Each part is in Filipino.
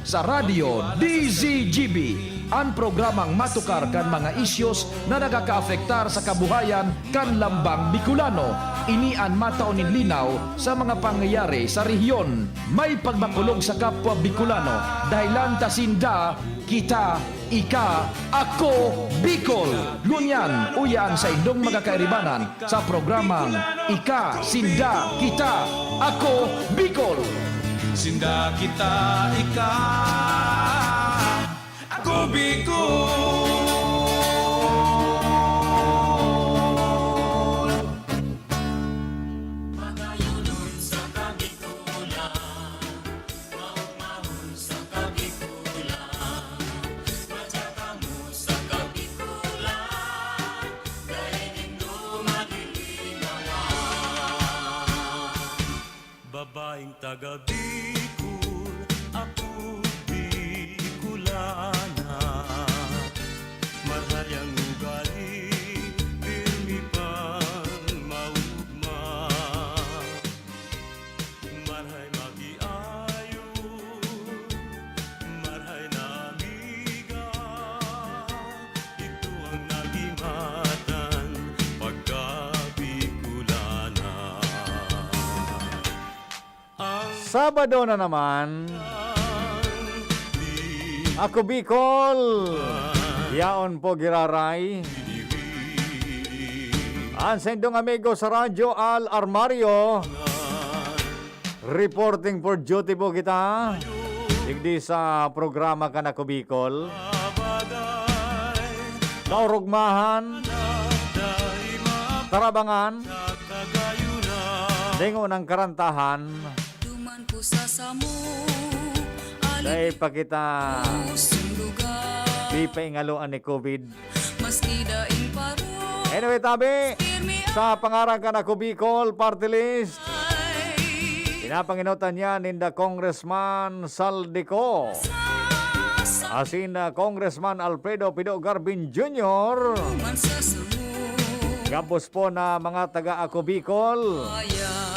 sa Radio DZGB, ang programang matukar kan mga isyos na nagakaafektar sa kabuhayan kan lambang Bicolano. Inian mataunin linaw sa mga pangyayari sa rehiyon. May pagbakulog sa kapwa Bicolano dahilan tasinda, kita, ika, ako, Bicol. Lunyan, uyan sa indong magkakairibanan sa programang Ika, Sinda, Kita, Ako, Bicol. Sinda kita, ika, ako Bicol. Magayunon sa Kabikulan, maugmahon sa Kabikulan, matsakamu sa Kabikulan, daigdig dumadilinawan. Babaeng taga Bicol, ako Bicolana. Mahayang ugali, pirmi pang maugma. Marhay magiayo, marhay na amiga. Ito ang nagimatan pagka Bicolana. Sabado na naman. Ako Bicol. Yaon po giraray. Ang sendong amigo sa radyo Al Armario. Reporting for duty po kita. Digdi sa programa ka na Ako Bicol. Kaurugmahan. Tarabangan. Dengo ng karantahan. Duman po sa samo, Dahil pa kita pusong lugar, di paingaluan ni COVID. maski daing paro, Anyway, tabi, pirmi sa pangarang ka na Ako Bicol Party List, ay pinapanginutan niya ninda Congressman Saldico. Asin na Congressman Alfredo Pido Garbin Jr. man sa samo, Gabos po na mga taga Ako Bicol. ayan,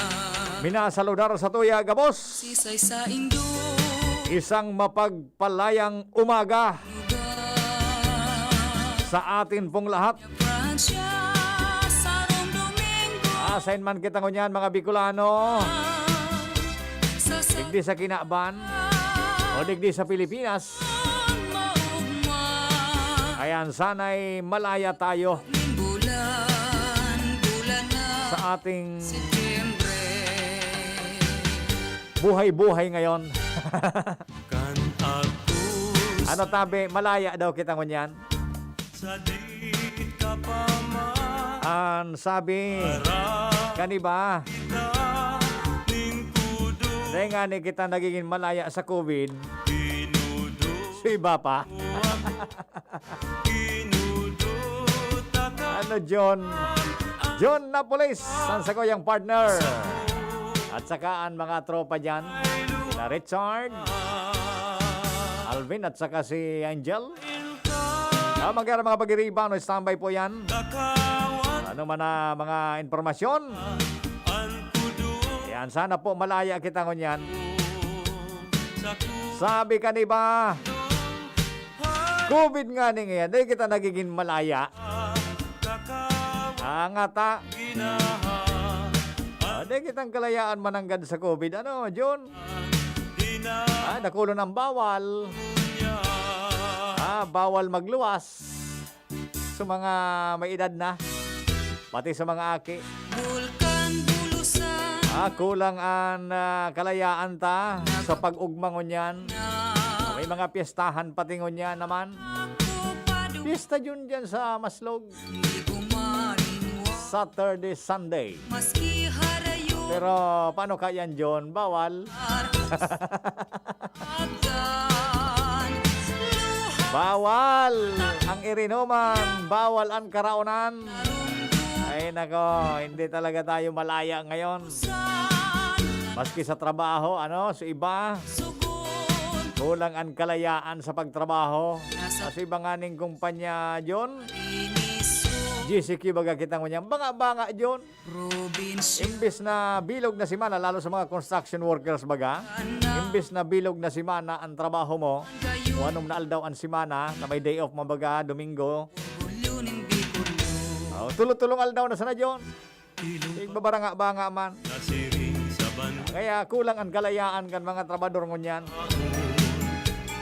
Minasaludar sa tuya, Gabos. sisay sa indo, Isang mapagpalayang umaga lugar, sa atin pong lahat. Pransya, sarong Domingo, Asain man kita ngunyan mga Bicolano. sa Digdi sa Kinaban o digdi sa Pilipinas. maugma, Ayan, sana'y malaya tayo bulan, bulan na, sa ating Setyembre. buhay-buhay ngayon. Kan ako Ano tabi, malaya daw kita ngunyan. sa di ka pa Ang sabi, kaniba, ning kudo dahil nga ni kita nagiging malaya sa COVID, kinudo so iba pa. kinudo taka Ano, John? John Napoles, ang sagoyang partner. At saka ang mga tropa dyan, na Richard, Alvin, at saka si Angel. Magkara mga pag-iribano, standby po yan. Ano man na mga informasyon. an kudo Yan, sana po malaya kita ngunyan. sa Sabi ka ni ba, COVID nga ni ngayon, dahil kita nagiging malaya. Ang ata, dahil kitang kalayaan mananggad sa COVID. Ano, John? Nakulo ng bawal. Bawal magluwas sa mga may edad na. Pati sa mga aki. Bulkan bulusan Kulang ang kalayaan ta sa pag-ugma ngunyan. May mga piyestahan pati ngunyan naman. Piyesta yun dyan sa Maslog. Di gumalinwa Saturday, Sunday. maski harayo Pero paano kayan John? Bawal. agan luha Bawal ang irinuman. Bawal ang karaunan. Ay nako, hindi talaga tayo malaya ngayon. san Maski sa trabaho, ano, sa iba, sugon kulang ang kalayaan sa pagtrabaho. nasa Kasi banganing kumpanya, John, iniso GCQ baga kita mo niya. Banga-banga, John. probinsya Imbis na bilog na simana, lalo sa mga construction workers baga, Imbes na bilog na simana ang trabaho mo, o anong naaldaw ang simana, na may day off mabaga, Domingo, Bulunin bikulo tulong-tulong aldaw na sana John. Igbabaranga-banga man. Nasiring sa banda Kaya kulang ang kalayaan kan mga trabador ngunyan.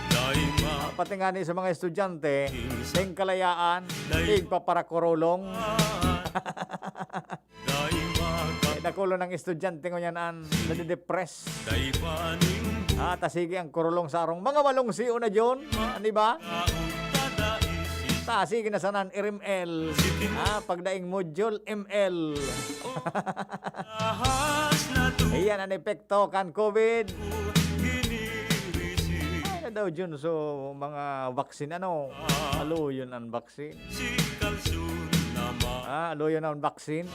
Daima Pati nga ni sa mga estudyante, sing kalayaan, igpaparakurulong. Daima ka Nakulo ng estudyante ngunyan an nadidepress. Daipaning Tasige ang kurulong sarong mga walong siyo na John. Ano ba? taong tadaisin Tasige na sanan RML. Pagdaing module ML. Ahas na Iyan ang epekto kan COVID. tuhinirisi Ano daw John, so mga vaccine ano? Alo yun ang vaccine. Si Kalsun naman Alo yun ang vaccine.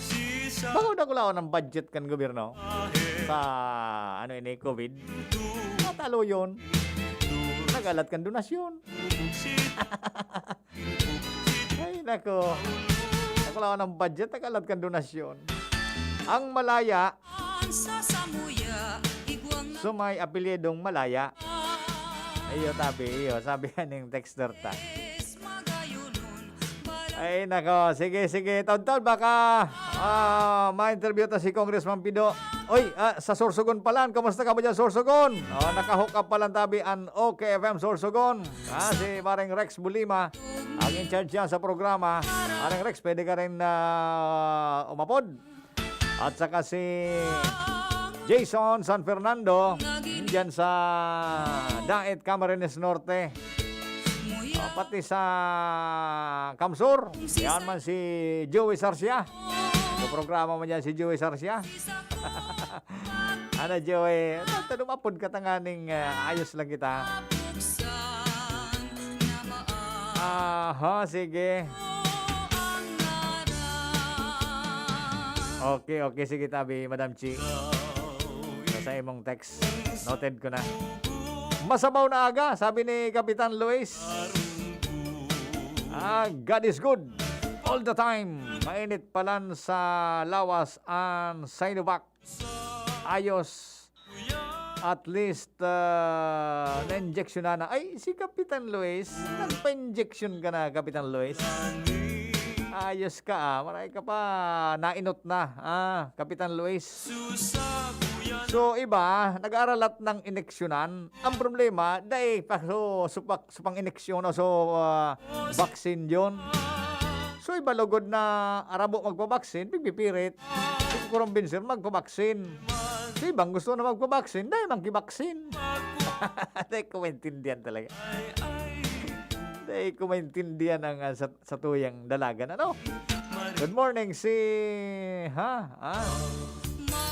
Si sa Bako na kulawan ng budget kan gobyerno sa ano ini COVID. Talo yun. Nagalat kan donasyon. Ay nako. Nakulawan ng budget, nagalat kan donasyon. Ang Malaya, Sa samuya Igwang na sumay apelyedong Malaya. Iyo tabi, iyo. Sabi yan yung texter ta. magayunon Ay nako, sige. Taon-taon baka ma-interview ta si Congressman Pido. Oy, sa Sorsogon palan, kamusta ka ba dyan Sorsogon? Nakahook up palan tabi ang OKFM Sorsogon. Si Maring Rex Bulima, ang in charge yan sa programa. Maring Rex, pwede ka rin umapod. At saka si Jason San Fernando, dyan sa Daet Camarines Norte. Pati sa Kamsur, yan man si Joey Sarsia. Sa programa mo dyan si Joey Sarsia. Ano Joey, lumapod ka tanganing ayos lang kita. Buksan na maan Sige. ang ngaran Okay, sige tabi, Madam Chi. Sa imong text, noted ko na. Masabaw na aga, sabi ni Kapitan Luis. God is good all the time. Mainit palan sa lawas ang Sinovac. Ayos. At least na-injection na. Ay, si Kapitan Luis, nagpa-injection ka na, Kapitan Luis. Ayos ka Maray ka pa. Nainot na. Kapitan Luis. So, iba, nag-aaralat ng ineksyonan. Ang problema, dahil supang ineksyon vaccine yun. So, iba lugod na arabo magpabaksin, pigpipirit. Kukurumbinsin magpabaksin. So, ibang gusto na magpabaksin, dahil magkibaksin. Dahil ko maintindihan talaga. Dahil ko maintindihan ang sa tuyang dalagan. Ano? Good morning,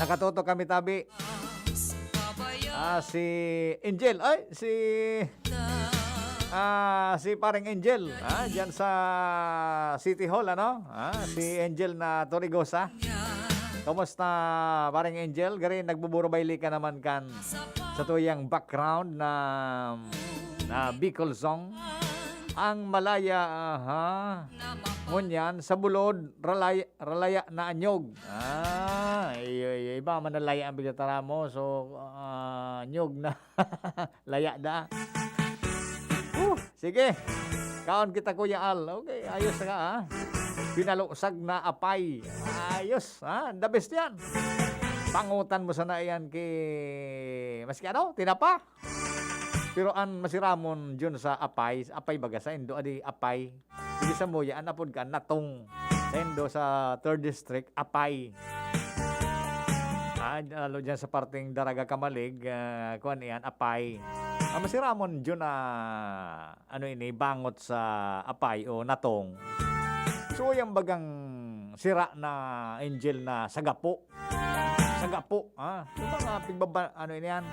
nakatuto kami tabi. Si Angel. Si paring Angel. Diyan sa City Hall, ano? Si Angel na Torigosa. Kamusta, paring Angel? Gari, nagbuburo-bayli ka naman kan sa tuyang background na Bicol song. Ang Malaya, ngunyan, sa bulod, ralaya na anyog. Iba man na laya ang bigatara mo. So, anyog na. Laya da. Sige. Kaon kita Kuya Al. Okay, ayos na ka Pinalusag na apay. Ayos. The best yan. Pangutan mo sana yan maski tinapa. Pero ang masiramon dyan sa apay baga sa Indo, apay. Sige sa Moya, anapod ka, natong. Sa Indo, sa 3rd District, apay. Lalo dyan sa parting Daraga Kamalig, kuhan iyan, apay. Ang masiramon dyan bangot sa apay o natong. So, yung bagang sira na angel na sagapo. Sagapo, Yung mga pigbaba, yan.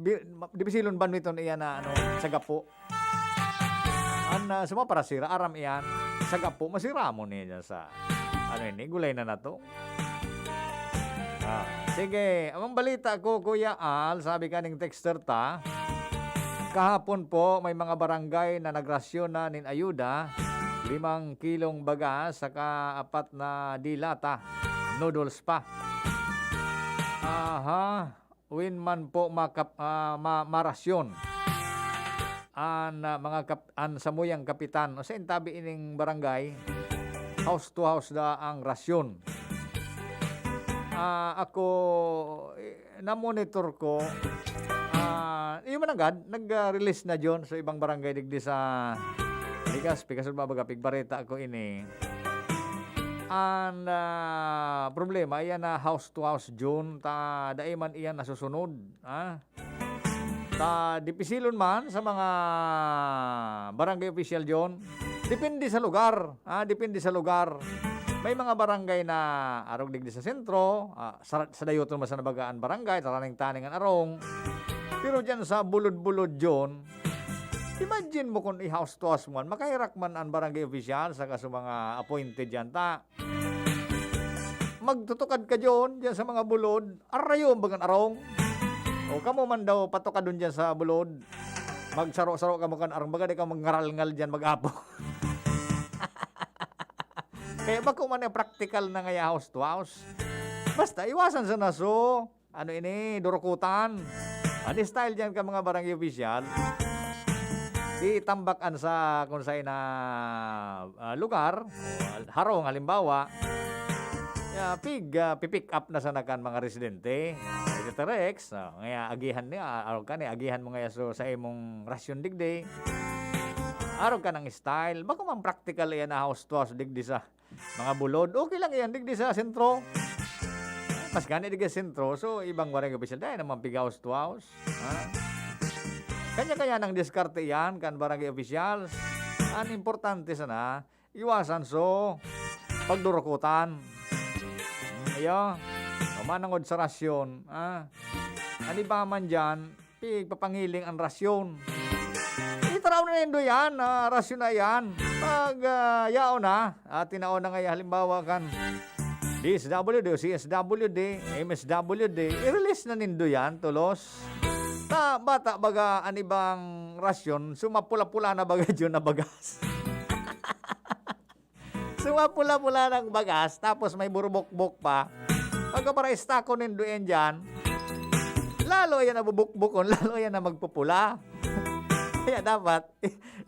Di bisilon ban ito iyan na sagapo. Suma para sira aram iyan sagapo masira mo niya sa gulay na nato. Sige, ang balita ko Kuya Al, sabi kaning texter ta. Kahapon po may mga barangay na nagrasyon na nin ayuda, 5 kilong bagas saka 4 na dilata, noodles pa. win man po marasyon an an samuyang kapitan o sa intabi ining barangay house to house da ang rasyon. Ako na-monitor ko yung managad nag-release na John sa ibang barangay digdi sa Ligas pikasod mabaga pigbareta ako ini. Ang problema iyan na house to house John ta daiman iyan nasusunod. Ta dipisilon man sa mga barangay official John. Depende sa lugar. Depende sa lugar. May mga barangay na arog digdi sa sentro, sa dayoton mas nabagaan barangay, taraning-taningan arong. Pero diyan sa bulod-bulod John, imagine mo kung i-house to house man, makahirak man ang barangay official sa kaso mga appointed dyan ta. Magtutukad ka John, dyan sa mga bulod, arayo bagan arong. O kamo man daw patukad dun dyan sa bulod, magsaro-saro ka mo kan arong, baga di ka magngaral-ngal dyan mag-apo. Kaya bako man yung practical na ngaya house to house. Basta iwasan sa naso, durukutan. Style dyan ka mga barangay official. Itambakan sa kung saan na lugar, harong halimbawa, pipick up na sa nakan mga residente. Ito Rex, ngaya agihan niya, araw ka niya, agihan mo ngaya sa imong rasyon digdi. Araw ka ng style, baka man practical yan na house to house digdi sa mga bulod. Okay lang yan, digdi sa sentro. Mas gani digdi sa sentro, so ibang barangay official dahil naman pig house to house. Kanya-kanya ng diskarte yan kan barangay officials. Ang importante sana, iwasan so pagdurukutan. Ayo, manangod sa rasyon. Ano ba man dyan, papangiling ang rasyon. Itaraw na nindo yan, rasyon na yan. Pag yao na, tinaon na nga halimbawa kan DSWD, CSWD, MSWD, i-release na nindo yan, tulos. Ta bata baga anibang rasyon, sumapula-pula na baga dyan na bagas. Sumapula-pula ng bagas, tapos may burubok-bok pa. Pagka para istako nindo yan dyan, lalo yan na bubuk-bukon, lalo yan na magpupula. Kaya dapat,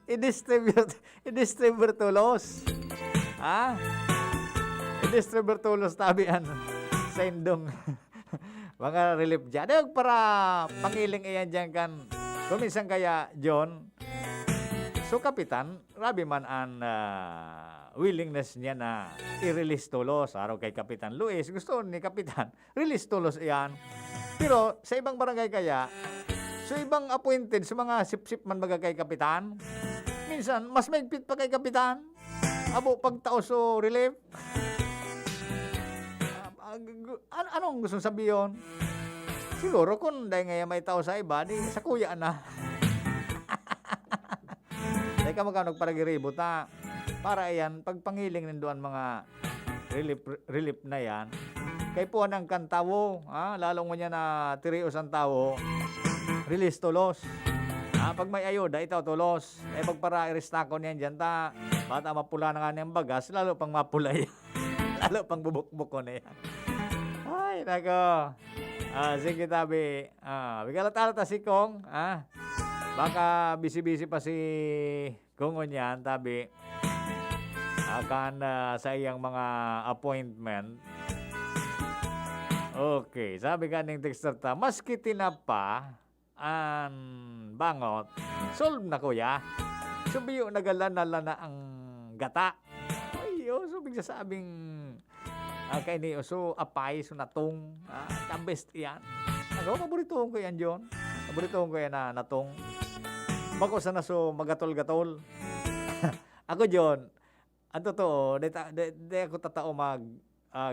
i-distribute tulos. I-distribute tulos tabian sa indong mga relief dyan. Para pangiling iyan dyan kan. Kuminsan kaya, John, so kapitan, rabi man ang willingness niya na i-release tulos. Araw kay Kapitan Luis, gusto ni Kapitan, release tulos iyan. Pero sa ibang barangay kaya, so ibang appointed, sa mga sip-sip man baga kay Kapitan, minsan, mas maigpit pa kay Kapitan. Abo, pagtao so relief. Anong gusto sabihin? Siguro kung dahil ngayon may tao sa iba, di sa kuya na. Dahil ka magkano paragiribo ta. Para yan, pagpangiling ninduan mga relief na yan, kay po ng kantawo, lalong mo niya na tirios ang tao, release tulos. Pag may ayuda, itaw tulos. Pagpara iristako niyan dyan ta, bata mapula na nga niyang bagas, lalo pang mapulay. Lalo pang bubuk-buko na yan. Ay, nako. Sige tabi. Bigalat-alata si Kong. Baka busy-busy pa si Kongon yan, tabi. Akan sa iyang mga appointment. Okay, sabi ka ng texter ta, maski tinapa ang bangot, solve na kuya. Subiyo nagalala na ang gata. Ay, so bigla sabing kay ni so apay so natong the best yan. Ako paborito ko yan John. Paborito ko yan na natong. Bako sana so magatol-gatol. Ako John, ang totoo, di ako tatao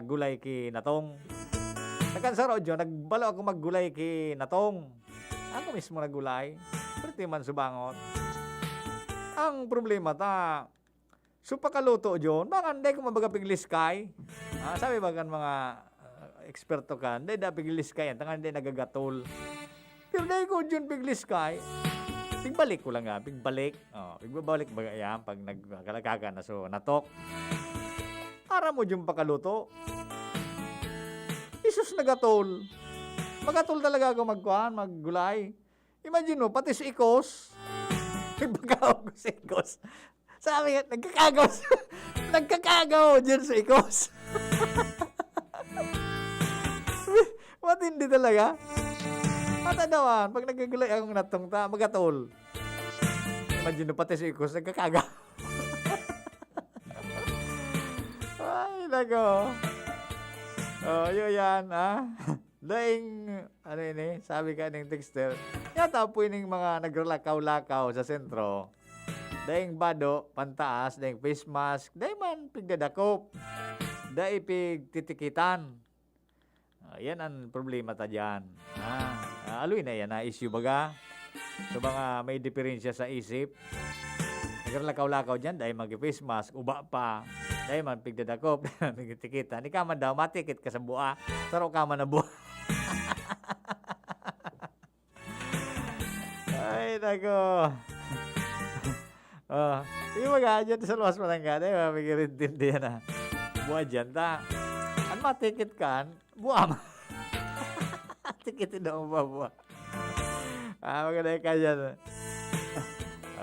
gulay ki natong. Nagkansaro John, nagbalo ako maggulay ki natong. Ako mismo naggulay. Pretty man subangot. Ang problema ta, so pakaluto John, baka hindi ko mabaga pigliskay. Sabi ba kan mga eksperto ka, hindi da pigliskay yan, tangan hindi nagagatol. Pero dahil ko John pigliskay, pigbalik ko lang nga, pigbalik. Pigbabalik baga yan, pag nagkalagaga na so natok. Para mo John pakaluto. Isus nagatol. Magatol talaga ako maggulay. Imagine mo, pati si Ikos. Nagpagkawag ko si Ikos. Sabi nga, nagkakagaw dyan si Ikos. Matindi talaga. Matanawan, pag nagagulay akong natungta, magatol. Imagine mo, pati si Ikos, nagkakagaw. Ay, nako. Oh, yun yan, ha? Daing, ano yun sabi ka ng texter, yata po yung mga nagralakaw-lakaw sa sentro. Daing bado, pantaas, daing face mask, daing man pigdadakop, daing pigtitikitan. Yan ang problema ta dyan. Aloy na yan, issue baga. So mga may diferensya sa isip. Nagralakaw-lakaw dyan, daing mag-face mask, uba pa. Daing man pigdadakop, pigtitikitan. Di ka man daw, matikit ka sa buha. Saro ka man na buha. Ay, nako. Yung mga dyan sa luwas Manangga, mapigirin din din na. Buha dyan, ta. Ang matikit kan, buha ma. Tikitin na buha. Maganda ka dyan.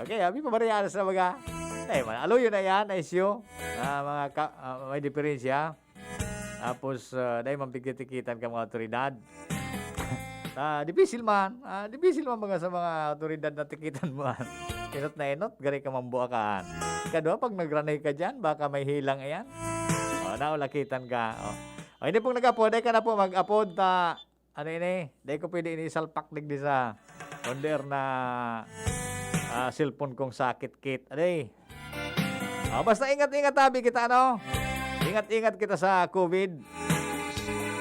Okay, habi pa marianas na mga. Alo yun na yan, issue. May diferensya. Tapos, dahil mapigitikitan ka mga otoridad. Dipisil man mga sa mga otoridad na tikitan mo. Inot na inot, gari ka mambuakaan. Kadwa, pag nagranay ka dyan, baka may hilang ayan. Naulakitan ka. Hindi pong nag-upload, dahil ka na po mag-upload ta, dahil ko pwede inisalpak digdi sa onder na cellphone kong sakit-kit. Basta ingat-ingat tabi kita, Ingat-ingat kita sa COVID.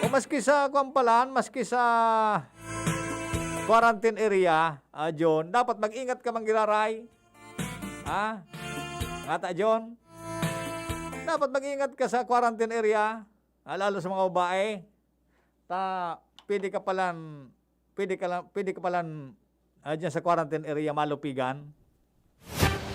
O maski sa maski sa quarantine area, John, dapat mag-ingat ka manggiraray. Ngata, John? Dapat mag-ingat ka sa quarantine area, lalo sa mga babae. Pwede ka palan dyan sa quarantine area malupigan.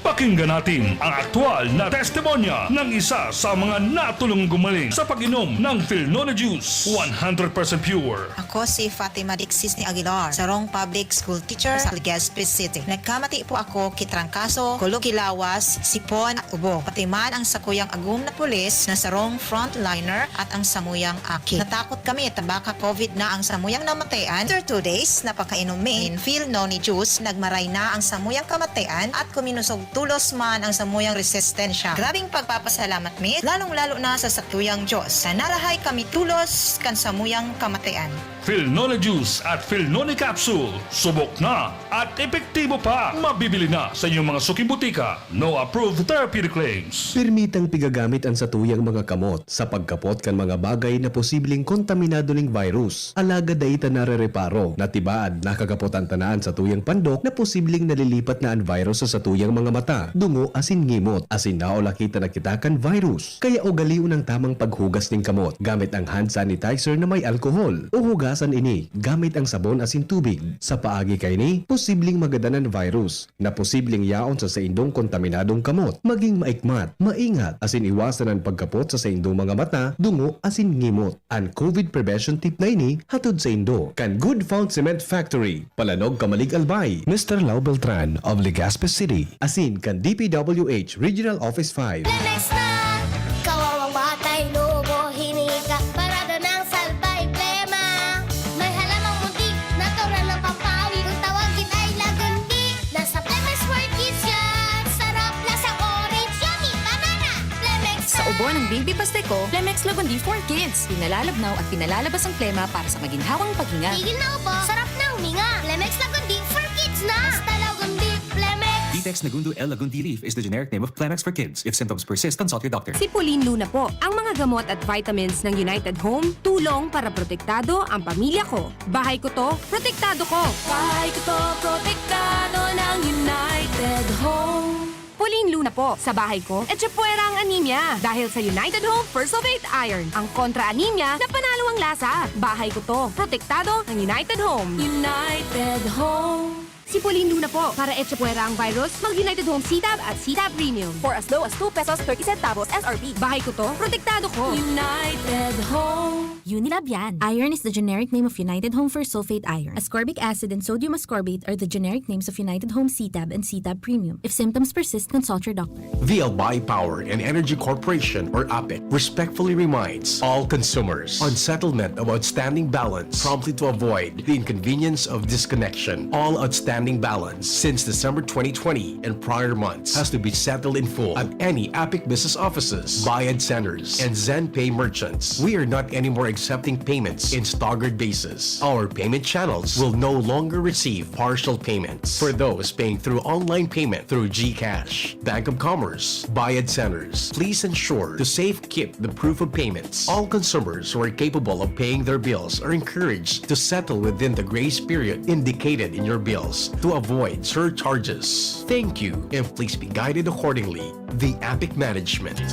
Pakinggan natin ang aktwal na testimonya ng isa sa mga natulong gumaling sa pag-inom ng Philnona Juice. 100% pure. Ako si Fatima Dixis ni Aguilar, sarong public school teacher sa Legazpi City. Nagkamati po ako kitrangkaso, kulugilawas, sipon at ubo. Pati man ang sakuyang agum na pulis na sarong frontliner at ang samuyang aki. Natakot kami at baka COVID na ang samuyang namatayan. After 2 days, napakainom min Philnona Juice, nagmaray na ang samuyang kamatayan at kuminusog tulos man ang samuyang resistensya. Grabing pagpapasalamat mi, lalong-lalo na sa sakuyang Diyos. Na narahay kami tulos kan samuyang kamatayan. Philnona Juice at Philnona Capsule. Subok na at epektibo pa. Mabibili na sa inyong mga suking butika. No approved therapeutic claims. Permitang pigagamit ang satuyang mga kamot sa pagkapot kan mga bagay na posibleng kontaminado ning virus. Alaga daita narereparo na tibaad nakagapot ang tanaan sa tuyang pandok na posibleng nalilipat na ang virus sa satuyang mga mata, dungo asin ngimot, asin naolakita na kita kan virus. Kaya ugaliw ng tamang paghugas ning kamot gamit ang hand sanitizer na may alkohol o hugasan ini gamit ang sabon asin tubig. Sa paagi kay ni, posibleng magadanan virus na posibleng yaon sa indong kontaminadong kamot. Maging maikmat, maingat, asin iwasan ang pagkapot sa indong mga mata, dungo, asin ngimot. Ang COVID prevention tip na ini, hatod sa indo. Kan Good Found Cement Factory, Palanog, Kamalig, Albay, Mr. Lau Beltran of Legazpi City. Asin kan DPWH Regional Office 5. Lemex na! Kawawang batay, lubo, hinika, parada ng salbay, plema. May halamang muntik, natural ng pampawi, kung tawagin ay lagundi. Nasa Lemex for Kids yan, sarap lasang orange, yummy, banana. Lemex na! Sa ubo ng baby pasteko, Flemex Lagundi for Kids. Pinalalabnaw at pinalalabas ang plema para sa maginhawang paghinga. Tigil na ubo, sarap na huminga. Lemex Lagundi for Kids na! Basta Lagundi, Lemex. Vitex Nagundu L. Lagundi Leaf is the generic name of Plemex for kids. If symptoms persist, consult your doctor. Si Pauline Luna po, ang mga gamot at vitamins ng United Home, tulong para protektado ang pamilya ko. Bahay ko to, protektado ko. Bahay ko to, protektado ng United Home. Pauline Luna po, sa bahay ko, etchepuera ang anemia. Dahil sa United Home First of 8 Iron, ang kontra-anemia na panalo ang lasa. Bahay ko to, protektado ng United Home. United Home. Si Trampoline Luna po. Para etsa puwera ang virus, mag-United Home CTAB at CTAB Premium. For as low as 2 pesos 30 centavos SRP. Bahay ko to, protektado ko. United Home. Unilab yan. Iron is the generic name of United Home for sulfate iron. Ascorbic acid and sodium ascorbate are the generic names of United Home CTAB and CTAB Premium. If symptoms persist, consult your doctor. The Albay Power and Energy Corporation, or APEC, respectfully reminds all consumers on settlement of outstanding balance promptly to avoid the inconvenience of disconnection. All outstanding balance since December 2020 and prior months has to be settled in full at any APEC business offices, Bayad centers, and ZenPay merchants. We are not anymore accepting payments in staggered basis. Our payment channels will no longer receive partial payments for those paying through online payment through GCash, Bank of Commerce, Bayad centers. Please ensure to safe keep the proof of payments. All consumers who are capable of paying their bills are encouraged to settle within the grace period indicated in your bills to avoid surcharges. Thank you, and please be guided accordingly. The APIC Management.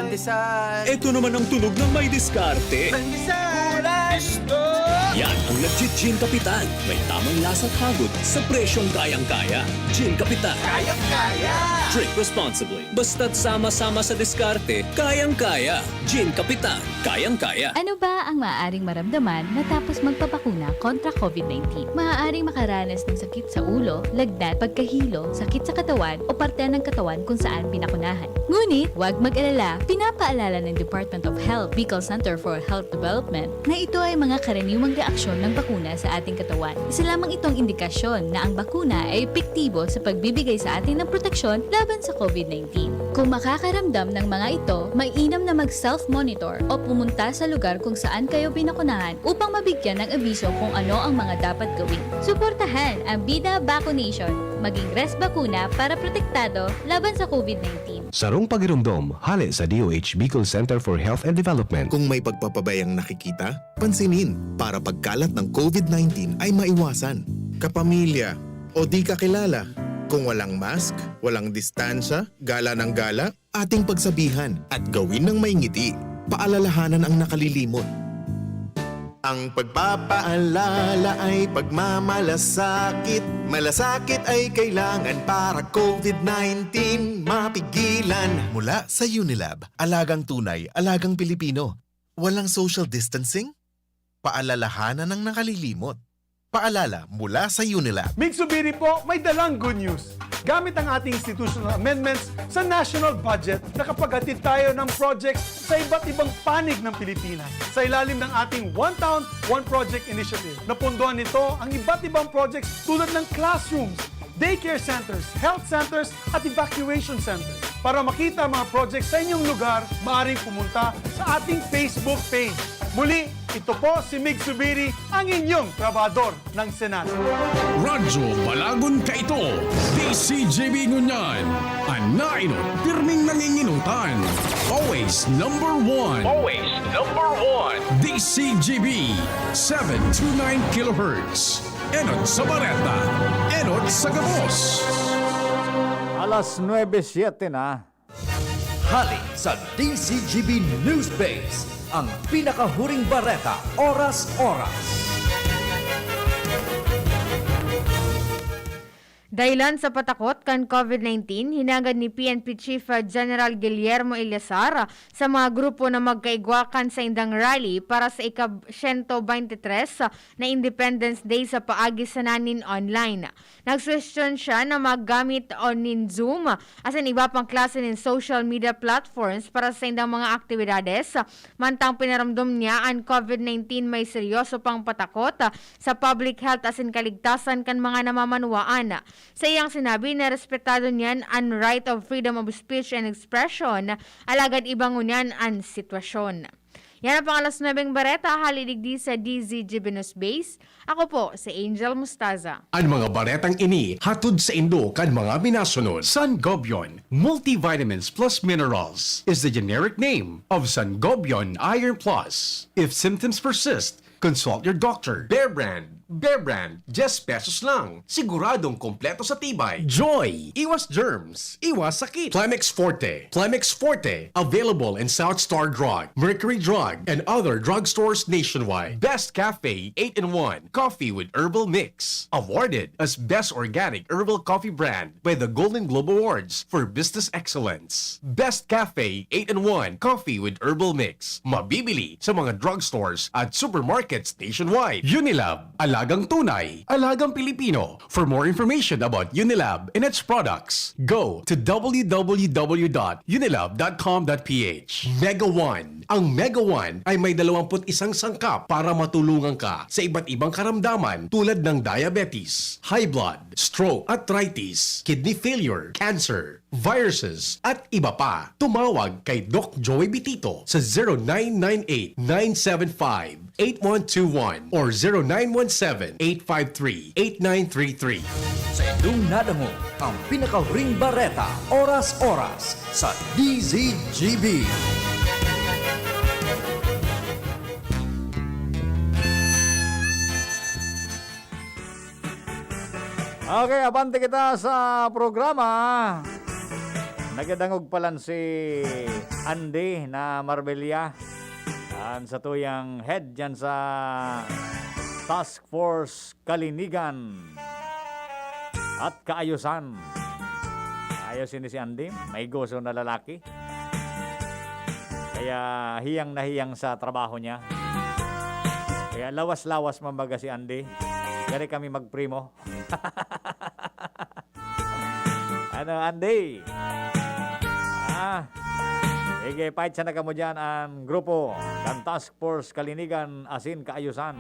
Ito naman ang tunog ng may diskarte. Yan ang legit Gin Kapitan. May tamang lasa at hagod sa presyong kayang-kaya. Gin Kapitan. Kayang-kaya! Drink responsibly. Basta't sama-sama sa diskarte, kayang-kaya. Gin Kapitan. Kayang-kaya. Ano ba ang maaaring maramdaman matapos magpapakuna kontra COVID-19? Maaaring makaranas ng sakit sa ulo, lagnat, pagkahilo, sakit sa katawan o parte ng katawan kung saan pinakunahan. Ngunit, huwag mag-alala, pinapaalala ng Department of Health, Bicol Center for Health Development, na ito ay mga karaniwang reaksyon ng bakuna sa ating katawan. Isa lamang itong indikasyon na ang bakuna ay epektibo sa pagbibigay sa atin ng proteksyon laban sa COVID-19. Kung makakaramdam ng mga ito, mainam na mag-self-monitor o pumunta sa lugar kung saan kayo binakunahan upang mabigyan ng abiso kung ano ang mga dapat gawin. Suportahan ang Bida Vaccination, maging res bakuna para protektado laban sa COVID-19. Sarong pagirumdom, hali sa DOH Bicol Center for Health and Development. Kung may pagpapabayang nakikita, pansinin para pagkalat ng COVID-19 ay maiwasan. Kapamilya o di kakilala, kung walang mask, walang distansya, gala ng gala, ating pagsabihan at gawin ng may ngiti. Paalalahanan ang nakalilimot. Ang pagpapaalala ay pagmamalasakit. Malasakit ay kailangan para COVID-19 mapigilan. Mula sa Unilab, alagang tunay, alagang Pilipino. Walang social distancing? Paalalahanan ng nakalilimot. Paalala mula sa Unilab. Migsubiri po, may dalang good news. Gamit ang ating institutional amendments sa national budget, nakapaghatid tayo ng projects sa iba't ibang panig ng Pilipinas. Sa ilalim ng ating One Town, One Project Initiative. Napunduhan nito ang iba't ibang projects tulad ng classrooms, daycare centers, health centers, at evacuation centers. Para makita ang mga projects sa inyong lugar, maaaring pumunta sa ating Facebook page. Muli, ito po si Mig Subiri, ang inyong trabador ng Senado. Radyo Balagon ka ito. DCJB Ngunyan. Anainot, pirming nanginginutan. Always number one. Always number one. DCJB 729 kHz. Enot sa Bareta. Enot sa Gabos. Alas 9:07 na. Hali sa DCGB Newsbase, ang pinakahuring bareta, oras-oras. Dahilan sa patakot kan COVID-19, hinagad ni PNP Chief General Guillermo Eleazar sa mga grupo na magkaigwakan sa indang rally para sa ika-123 na Independence Day sa paagi sa nanin online. Nagsuwestiyon siya na maggamit nin Zoom as in iba pang klase ng social media platforms para sa indang mga aktibidades. Mantang pinaramdom niya ang COVID-19 may seryoso pang patakot sa public health as in kaligtasan kan mga namamanuaan. Sa iyang sinabi na respetado niyan ang right of freedom of speech and expression, alagad ibang unyan ang sitwasyon. Yan ang pangalas 9 bareta, halidigdi sa DZGB News Base. Ako po, si Angel Mustaza. Ang mga baretang ini, hatod sa Indo kan mga minasunod. Sangobion Multivitamins Plus Minerals is the generic name of Sangobion Iron Plus. If symptoms persist, consult your doctor. Bear Brand Bear Brand, 10 pesos lang. Siguradong kompleto sa tibay. Joy, iwas germs, iwas sakit. Plemex Forte. Plemex Forte, available in South Star Drug, Mercury Drug, and other drugstores nationwide. Best Cafe 8-in-1 Coffee with Herbal Mix. Awarded as Best Organic Herbal Coffee Brand by the Golden Globe Awards for Business Excellence. Best Cafe 8-in-1 Coffee with Herbal Mix. Mabibili sa mga drugstores at supermarkets nationwide. Unilab, alagang tunay, alagang Pilipino. For more information about Unilab and its products, go to www.unilab.com.ph. Mega One. Ang Mega One ay may 21 sangkap para matulungan ka sa iba't ibang karamdaman tulad ng diabetes, high blood, stroke, arthritis, kidney failure, cancer, viruses, at iba pa. Tumawag kay Doc Joey Bitito sa 0998-975-8121 or 0917-853-8933. Sa inyong nadamo ang pinaka-ring bareta, oras-oras sa DZGB. Okay, abante kita sa programa. Nagadangog palan si Andy na Marbella. Sa tuyang head dyan sa Task Force Kalinigan at Kaayusan. Ayusin ni si Andy, may gusto na lalaki. Kaya hiyang na hiyang sa trabaho niya. Kaya lawas-lawas mambaga si Andy. Gari kami magprimo. Ano, Andy? Sige, pahit siya na kamo dyan ang grupo ng Task Force Kalinigan asin Kaayusan.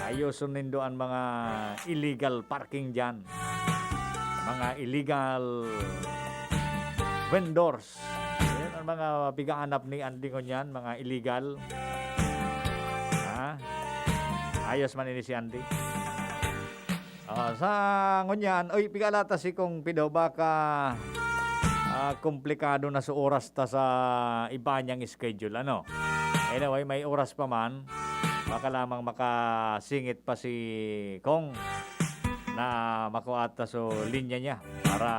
Ayusun nindo ang mga illegal parking dyan. Mga illegal vendors. Yan ang mga pigaanap ni Andy ko niyan, mga illegal. Ayos man ini si Andy. Sa ngunyan, oy pigalata si kong pidaw baka komplikado na sa oras ta sa iba niyang schedule. Ano? Anyway, may oras pa man. Baka lamang makasingit pa si Kong na makuata so linya niya para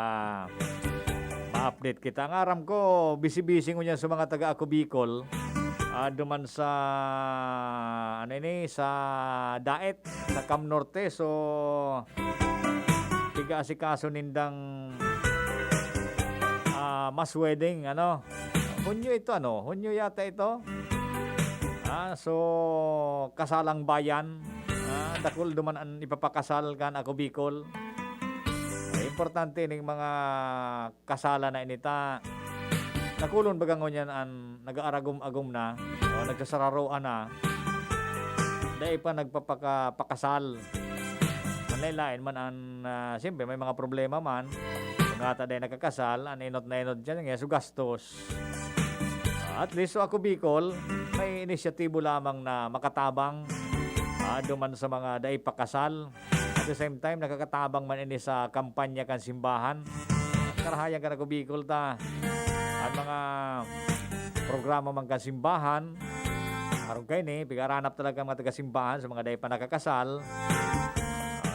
ma-update kita. Ang aram ko, busy-busy ngunyan sa mga taga ako Bicol. Duman sa sa Daet, sa Cam Norte. So tiga si kaso nindang mass wedding, Hunyo ito, Hunyo yata ito. So kasalang bayan, dakol duman ang ipapakasal kan ako Bicol. Importante ning mga kasala na inita. Nakulon bagang ngunyan ang nag-aaragom-agom na o nagsasararoan na dahil pa nagpapakasal. Manlaylain man ang siyempre may mga problema man kung ata dahil nagkakasal ang inot na inot dyan so gastos. At least so ako Bicol may inisyatibo lamang na makatabang duman sa mga dahil pakasal. At the same time nakakatabang man ini sa kampanya kan simbahan. Karahayang ka na ko Bicol ta at mga programa mga kasimbahan. Aron kayo pigaranap talaga mga taga-simbahan sa mga dahi pa nakakasal.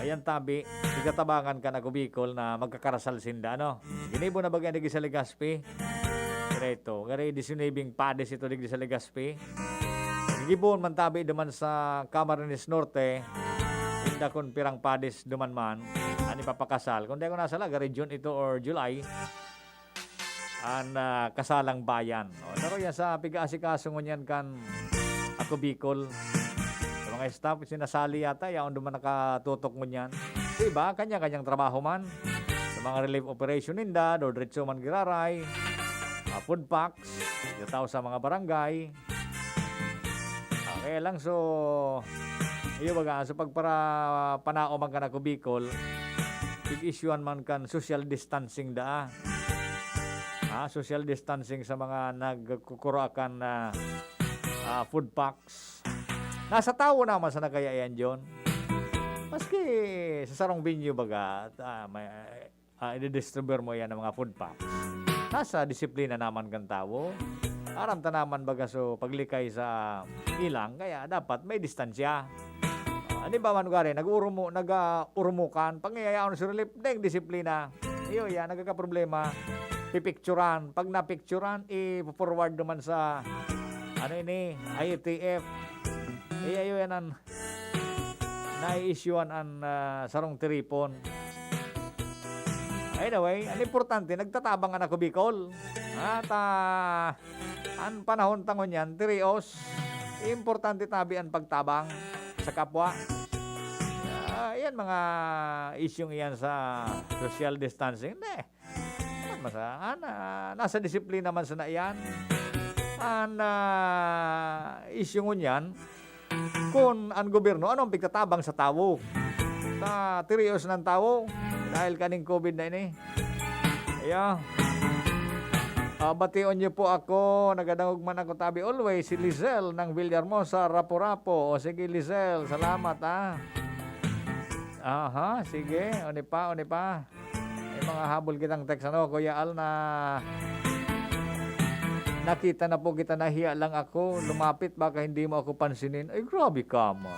Ayan tabi, igatabangan ka na Bicol na magkakarasal sinda, Ginibo na bagay nagi sa Legazpi. Direto, gari 19 pades ito nagi sa Legazpi. Gigibon man tabi duman sa Camarines Norte. Inda kon pirang pades duman man, ani papakasal. Kung di ako nasala, gari June ito or July. Ang kasalang bayan. Pero yan sa piga-asikaso ngunyan kan ako Bicol. Sa mga staff, sinasali yata, yaon duman nakatutok ngunyan. So iba, kanya-kanyang trabaho man. Sa mga relief operation ninda, dodretso man giraray, food packs, yataw sa mga barangay. Okay lang, so iyo baga, so pagpara panao man kan ako Bicol, pig-issuean man kan social distancing da. Social distancing sa mga nagkukurakan na food packs. Nasa tao naman sa nagayayan John. Maski sa sarong venue baga, i-distribute mo yan ng mga food packs. Nasa disiplina naman kan tao. Aram ta naman baga so paglikay sa ilang, kaya dapat may distansya. Ano ba man gari, nag-urumukan, pangyayaon si relief, deng disiplina. Iyo yan, nagkakaproblema. Pipicturan. Pag napicturan, i-forward naman sa, IATF. Iyo yan ang, nai-issuean ang sarong tiripon. Anyway, ang importante, nagtatabangan ako Bicol. At ang panahon tangon yan, tirios. Importante tabi ang pagtabang sa kapwa. Yan mga isyong iyan sa social distancing. Nasa disiplina man sa na yan. Ang isyong yan, kung ang gobyerno, anong pagtatabang sa tao? Sa tirios ng tao, dahil kaning COVID na ini. Ayan. Bation niyo po ako, nagadangog man ako tabi always, si Lizelle ng Villahermosa, Rapo-Rapo. O sige Lizelle, salamat Aha, sige, oni pa. May mga habol kitang text, Kuya Al, na nakita na po kita, nahiya lang ako, lumapit, baka hindi mo ako pansinin. Ay, grabe ka man.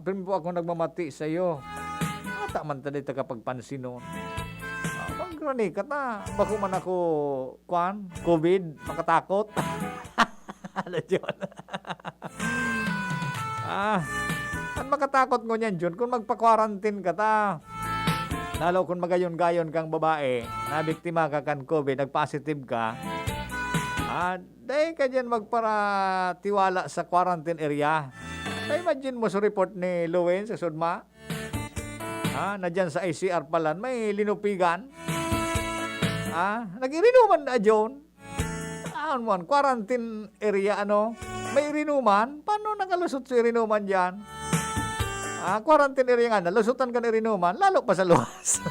Pero po ako nagmamati sa iyo. Taman tayo kapag pansinon. Rani ka na. Bako man ako, COVID, makatakot. Ano yun? Ang makatakot mo niyan, John, kung magpa-quarantine ka ta. Lalo kung magayon-gayon kang babae, na biktima ka kan COVID, nag-positive ka, dahil ka dyan magparatiwala sa quarantine area. Imagine mo sa report ni Lowen sa Sudma, na dyan sa ICR palan, may linupigan. Nag-irinuman na, John. Quarantine area, may irinuman. Paano nakalusot sa irinuman dyan? Quarantine area nga, nalusutan ka na irinuman, lalo pa sa luwas.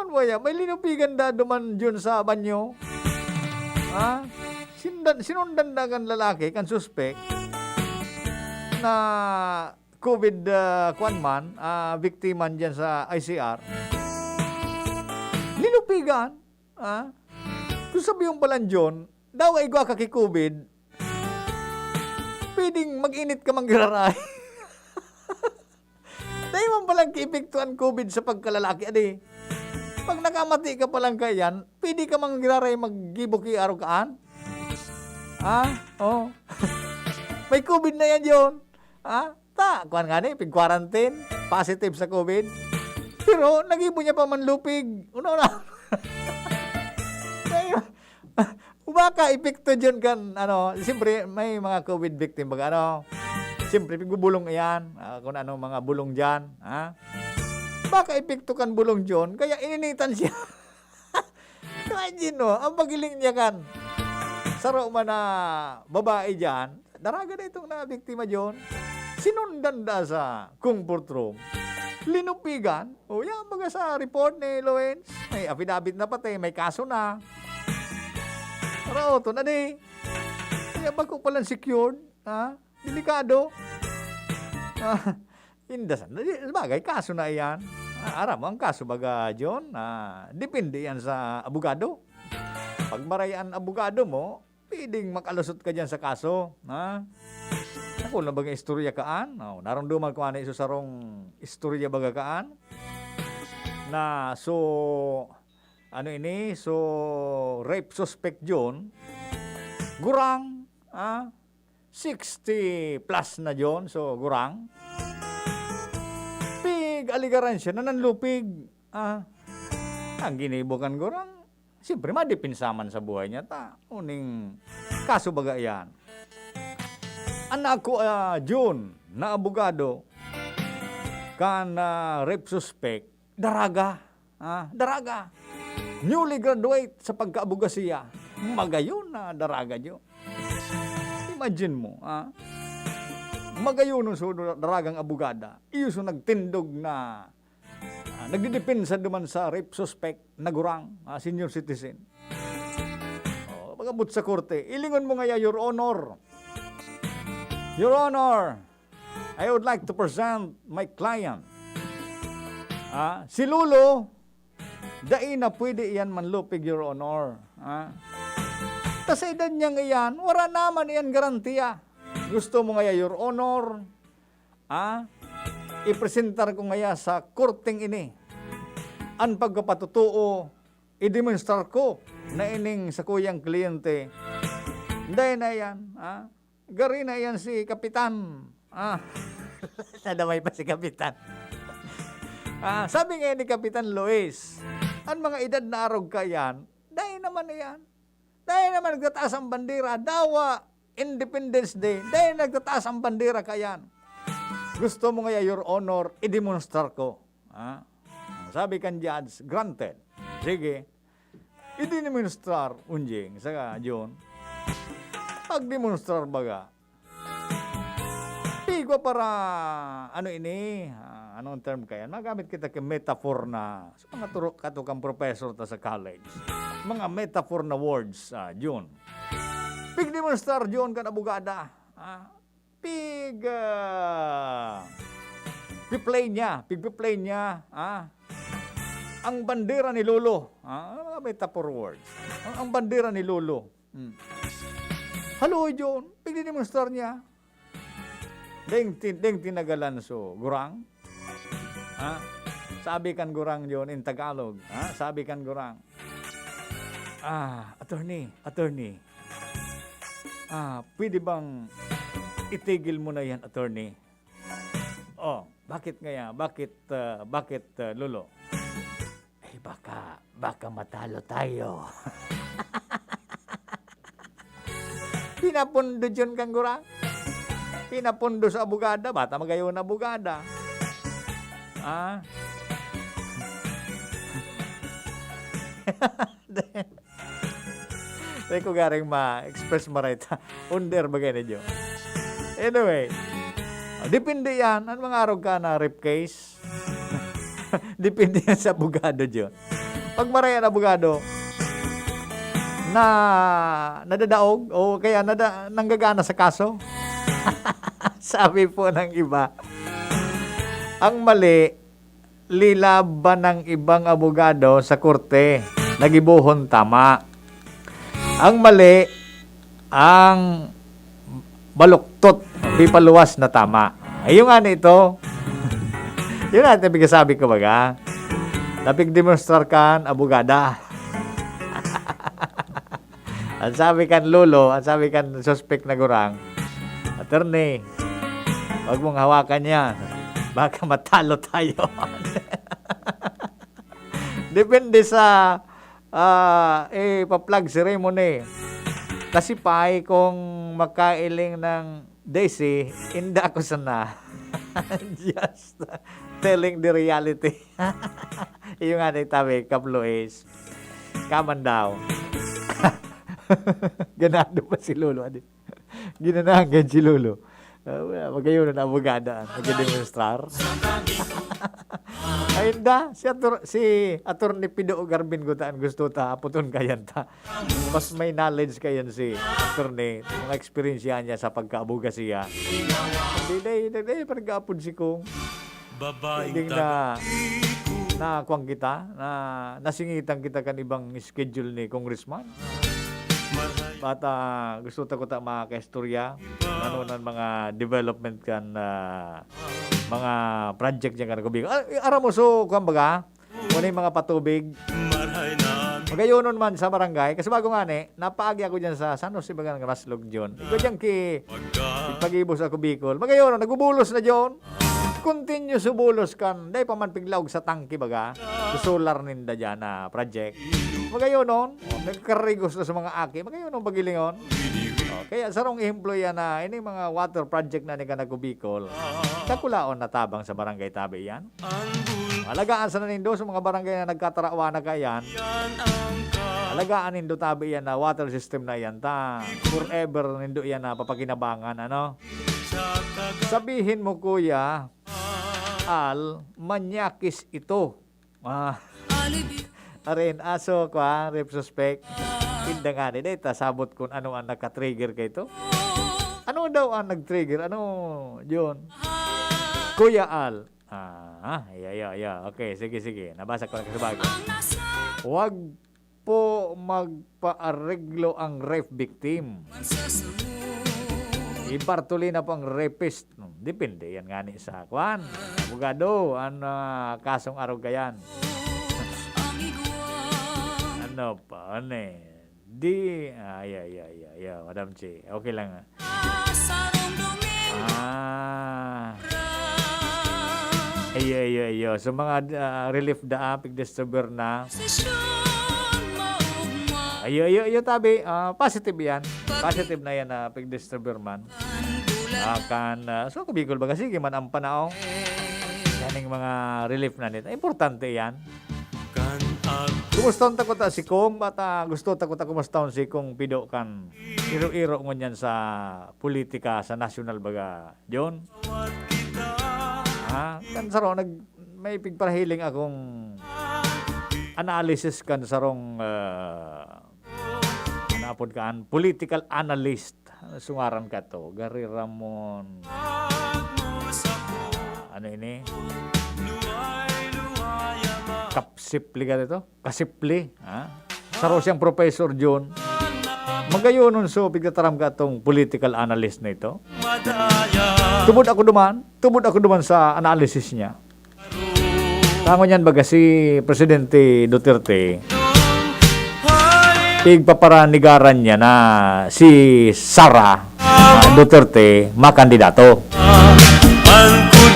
Mo yan, may linupigan da duman dyan sa banyo. Sinundan na kan lalaki, kan suspect, na COVID biktima dyan sa ICR. Linupigan. Kung sabi yung palan dyan, daw ay gwa ka COVID, pwedeng mag-init ka manggiraray. Dahil man palang kiepektuan COVID sa pagkalalaki, adi. Pag nakamati ka palang kayan, pwede ka manggiraray mag-gibuki araw-kaan. May COVID na yan yun. Kuhan nga ni, pig-quarantine, positive sa COVID. Pero, nag-ibo niya pa manlupig. Una. Baka, epekto dyan kan, siyempre, may mga COVID victim, siyempre, pigbubulong yan, kung mga bulong dyan, Baka, epekto kan bulong dyan, kaya ininitan siya. Imagine, ang pagiling niya kan, saro man na babae dyan, daraga na itong na-biktima dyan, sinundan da sa comfort room, linupigan, yan baga sa report ni Loens, may affidavit na pati, may kaso na. Pero ito na di. Kaya bago palang secured, delikado. Indasan, bagay, kaso na yan. Aram, ang kaso baga, John, depende yan sa abogado. Pag marayan abogado mo, pwedeng makalusot ka dyan sa kaso. Ako na baga istorya kaan. Naramdaman ko ano iso sarong istorya baga kaan. Rape suspect John, gurang, 60 plus na John, so gurang. Aligaran siya na nanlupig. Ang ginibukan gurang, siyempre madipinsaman sa buhay niya. Uning kaso baga yan. Anak ko, June, na abogado, kan rape suspect, daraga. Daraga. Newly graduate sa pagkaabogasiya. Magayon na daraga niyo. Imagine mo, magayon so daragang abogada. Iyo so nagtindog na nagdidepensa duman sa rape suspect na gurang, senior citizen. Pagabot sa korte, ilingon mo nga Your Honor. Your Honor, I would like to present my client. Si Lolo, dai na pwede iyan manlupig, Your Honor. Ta sa edad niya ngayon, wala naman iyan garantiya. Gusto mo ngaya, Your Honor, ipresentar ko ngaya sa korting ini. Ang pagkapatutuo, i-demonstrar ko na ining sa kuyang kliyente. Dahil na yan, gari na yan si Kapitan. Nadamay pa si Kapitan. Sabi nga ni Kapitan Luis, ang mga edad na arog ka yan, dahil naman na yan. Dahil naman nagtataas ang bandera, dawa, Independence Day, dahil nagtataas ang bandera ka yan. Gusto mo nga, Your Honor, i-demonstrar ko. Sabi kan judge, granted. Sige, i-demonstrar, unjing, saka, John. Pag-demonstrar baga, pigwa para, anong term kaya? Magamit kita kay metaphor na, sa mga katukang professor ta sa college. Mga metaphor na words, John. Pig-demonstrar, John, kan abogada. Pig-play niya, ang bandera ni Lolo. Metaphor words. Ang bandera ni Lolo. Hello, John. Pig-demonstrar niya. Deng tinagalan so, gurang. Sabi kan gurang, John, in Tagalog. Sabi kan gurang. Attorney. Pwede bang itigil mo na yan, attorney? Bakit ngaya? Bakit, Lolo? Baka matalo tayo. Pinapundo dyan kang gurang. Pinapundo sa abogada. Bata magayon na abogada. Dahil ko garing ma-express mo right. Under bagay na dyan. Anyway, depende yan. Ano mga araw ka na rape case? Depende yan sa abogado dyan. Pag marayan abogado, na nadadaog o kaya nanggagana sa kaso, sabi po ng iba, ang mali, lilaban ng ibang abogado sa korte, nagibuhon tama. Ang mali, ang baluktot, di paluwas na tama. Ayun nga nito, yun natin sabi ko baga, napig-demonstrar kan abogada. Ang sabi kan Lolo, ang sabi kan suspect na gurang, attorney, wag mong hawakan yan. Baka matalo tayo. Depende sa pa-plug ceremony. Kasi pa'y kung makailing ng Daisy, hindi ako sana. Just telling the reality. Yung nga nagtabi, Kaplo is, kaman daw. Ganado pa si Lolo. Ginanahan si Lolo. Magayon na abogada. Mag-demonstrar. Ayun da, si Attorney Pido Garbin Gutaan gusto ta, puton kayan ta. Mas may knowledge kayan si Attorney. Mga experience niya sa pagkaabuga siya. Hindi, pag-aapod si Kung. Hindi na kuwang kita, nasingitan kita kan ibang schedule ni Congressman. Bata gusto ko ta maka-istorya ng mga development kan mga project diyan kan kubig. Ara mo so kumbaga kuno mga patubig. Magayonon man sa barangay kasi bago nga ni napaagi ako diyan sa San Jose bagang Raslog John. Igo diyan pag-ibos ako Bicol. Magayonon nagubulos na John. Continue subulos kan dahil pa man piglaog sa tangki baga solar ninda dyan na project magayon nagkarigos na sa mga aki magayon pagilingon kaya sarong i-employ na ini mga water project na ni Kanagubicol nakulaon na tabang sa barangay tabi yan alagaan sa nanindo sa mga barangay na nagkatarawa na kayan alagaan nindo tabi yan na water system na yan ta forever nindo yan na papakinabangan sabihin mo kuya Al, manyakis ito. Arin, aso ko rep suspect. Hindi nga nila, sabot kung ano ang nakatrigger kay ito. Ano daw ang nag-trigger? Ano, John? Kuya Al. Okay, sige. Nabasa ko na kasi bago. Huwag po magpaareglo ang rape victim. Ibartuli na po ang rapist. Depende yan nga ni sa kwan. Abogado, ang kasong araw kayan. Ano pa, ano eh. Madam Che. Okay lang. So mga relief pig disturber na. Tabi. Positive yan. Positive na yan na pig disturber man. So kubikol baga sige man ang panao. Yan yung mga relief na nito. Importante yan. Kumusta ko ta si Kong bata gusto ta ko ta kumusta si Kong pido kan iro-iro ngunyan sa politika sa national baga John. Kan saro may pigparahiling akong analysis kan sarong napod kaan political analyst sungaran ka to Gary Ramon ano ini Kapsipli ka dito? Kasipli. Saro siyang Professor John. Magayon so pigtataram ka itong political analyst na ito. Tubod ako duman sa analysis niya. Tango niyan baga si Presidente Duterte pigpaparanigaran niya na si Sara Duterte makandidato.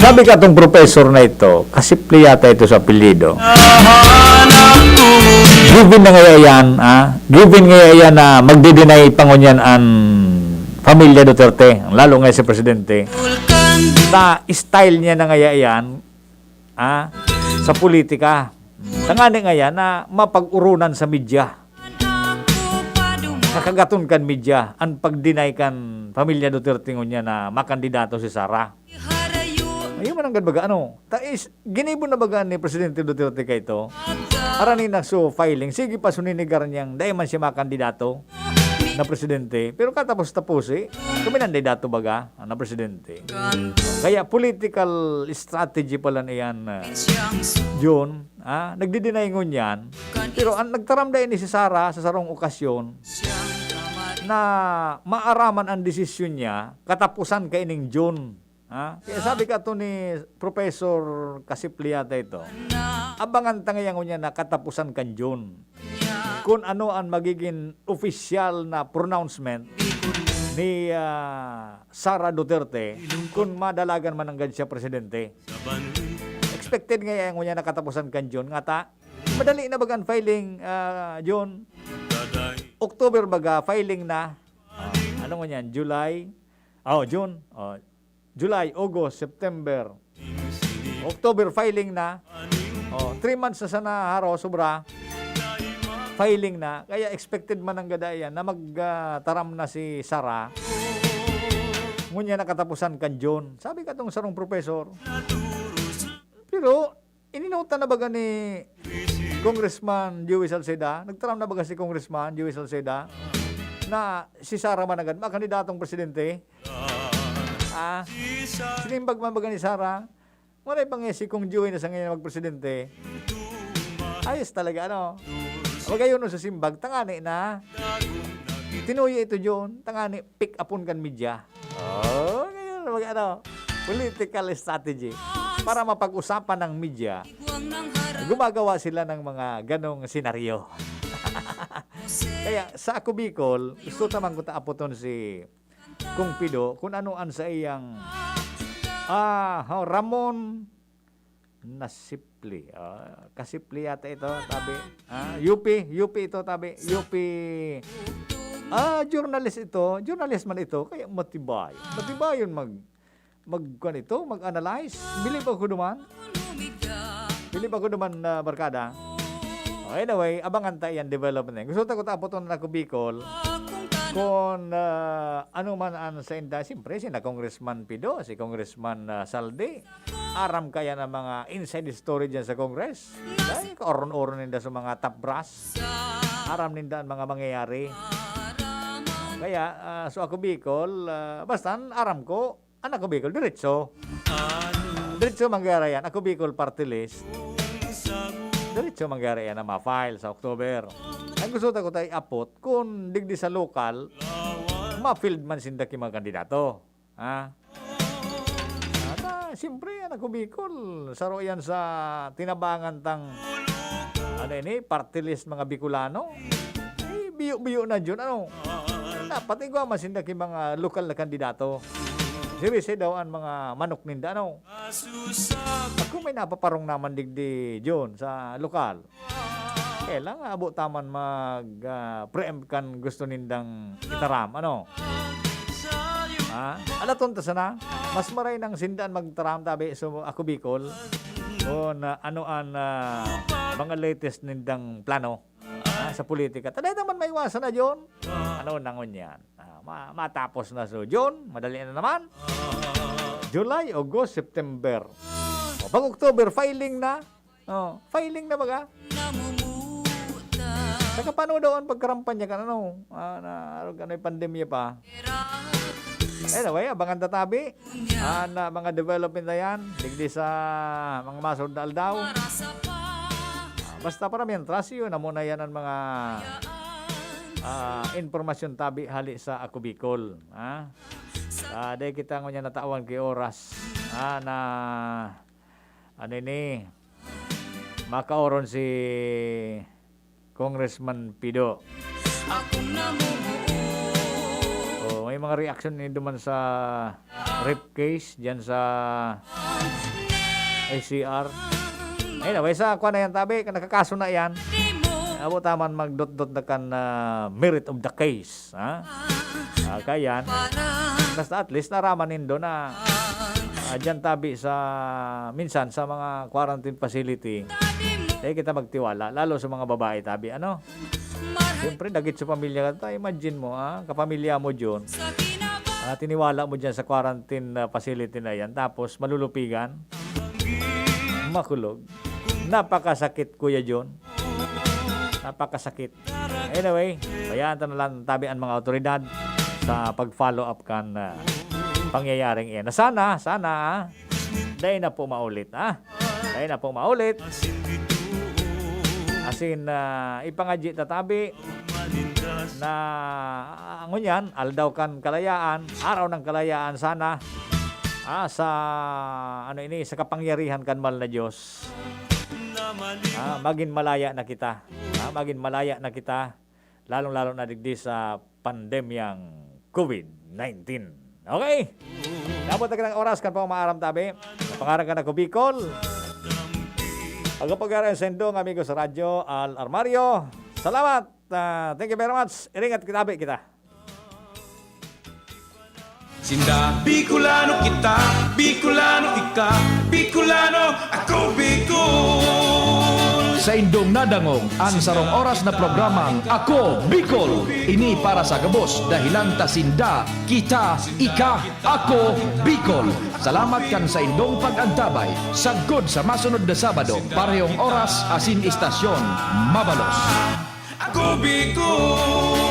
Sabi ka itong professor na ito, kasipli yata ito sa apelyido. Given na ngaya yan, given ngaya yan na magdidinay pangunyan ang pamilya Duterte, lalo nga si Presidente, na style niya na ngaya yan sa politika. Tangani nga yan na mapag-urunan sa media. Nakagaton kan media, ang pag-deny kan pamilya Duterte ngunya na makandidato si Sara. Ayun man ang baga, ginibon na baga ni Presidente Duterte kay ito. Arani na so filing. Sige pa suninigar niyang dahil man siya makandidato na presidente. Pero katapos-tapos kami nandidato baga na presidente. Kaya political strategy pala niyan, John. Nagdidinay ngun yan. Pero ang nagtaramday ni si Sara sa sarong okasyon na maaraman ang desisyon niya katapusan kay ining John. Kaya sabi ka ito ni Professor Kasipliata ito, abangan tangayang niya na katapusan kan John. Kung ano ang magiging official na pronouncement ni Sara Duterte kung madalagan man ang siya presidente. Expected ngayon niya na katapusan kan John. Ngata, madali na bagan filing John. October baga filing na. Ano nga yan? June. July, August, September, October filing na. 3 months na sana haro sobra. Filing na. Kaya expected man ang gadayan na magtaram na si Sara. Ngunya nakatapusan kan John. Sabi ka tong sarong professor. Pero ininota na baga ni Congressman Joey Salceda. Nagtaram na baga si Congressman Joey Salceda na si Sara man agad makandidatong presidente. Sinimbag man baga ni Sara. Maray pang si Kong Joey na sa ngayon magpresidente. Ayos talaga, Magayon sa simbag, tangani na. Tinuyo ito John, tangani, pick upon kan media. Ngayon, political strategy. Para mapag-usapan ng media, gumagawa sila ng mga ganong senaryo. Kaya sa ako Bicol, gusto tamang ko taapoton si Kung Pido, kung anoan sa iyang Ramon Nasipli. Kasipli yata ito, tabi. UP ito, tabi. UP. Journalist ito. Journalist man ito, kaya matibay. Matibay yun mag-analyze. Bilib ako naman na barkada. Anyway, abangan tayo yan development. Gusto ko tapoton na ako Bicol. Kung ano man ang sa inda, siyempre si na Congressman Pido, si Congressman Salde, aram kaya ng mga inside story dyan sa Congress. Dahil kaoron-oron ninda sa mga top brass, aram ninda ang mga mangyayari. Kaya, so ako Bicol, basta aram ko, ako Bicol, diretso. Diretso mangyayari yan, ako Bicol party list. Diretso mangyayari yan na ma-file sa October. gusto ko tayo apot kung digdi sa lokal, ma-field man sinda ki mga kandidato. Ha? Siyempre, ako Bicol, saro yan sa tinabangan tang party list mga Bicolano. Biyo-biyo na dyan, dapat igwa masinda ki mga lokal na kandidato. Seryoso daw ang mga manok ninda, Ako may napaparong naman digdi dyan sa lokal. Kailang abot taman mag-preempt kan gusto nindang itaram, Alaton ta sana, mas maray ng sindaan magtaram tabi so ako Bicol kung mga latest nindang plano sa politika. Taday naman may iwasan na John. Nangon yan. Matapos na so John, madali na naman. July, August, September. Pag October, filing na. Filing na baga. Saka paano daw ang pagkarampanya ka na pandemya pa. Anyway, abangan tatabi na mga development na yan, digdi sa mga masod na aldaw. Basta para mientras yun, muna yan ang mga informasyon tabi hali sa Ako Bicol. Dahil kita nga natawan kay oras na makaoron si Congressman Pido. May mga reaction ni duman sa rape case diyan sa ICR. Anyway, sa kuha na yan tabi, nakakaso na yan. Abo taman magdot-dot na kan merit of the case. Kaya yan. Basta at least naraman nindo na diyan tabi sa minsan sa mga quarantine facility. Dahil kita magtiwala, lalo sa mga babae tabi. Siyempre, dagit sa pamilya ka. Imagine mo, kapamilya mo dyan. Tiniwala mo dyan sa quarantine facility na yan. Tapos, malulupigan. Makulog. Napakasakit, Kuya John. Napakasakit. Anyway, bayaan na lang tabian mga otoridad sa pag-follow up kan pangyayaring iyan. Sana, dahil na po maulit. Dahil na po maulit. Asin ipangadji tatabi na ngunyan aldaw kan kalayaan, araw ng kalayaan sana sa sa kapangyarihan kan mahal na Diyos. Maging malaya na kita. Maging malaya na kita lalong-lalo na digdi sa pandemyang COVID-19. Okay? Dapat na ng oras kan pa maaram tabi. Pangarang ka na ko Bicol. Pagkapagaran sendo ng amigo sa radyo, Al Armario. Salamat. Thank you very much. Iringat kitabi kita. Sinda Bicolano kita, Bicolano ika, Bicolano ako Bicol. Sa indong nadangog ang sarong oras na programang Ako Bicol. Ini para sa gabos dahilan tasinda, kita, ika, ako Bicol. Salamat kan sa indong pag-antabay. Sagod sa masunod na Sabado, parehong oras asin istasyon Mabalos. Ako Bicol.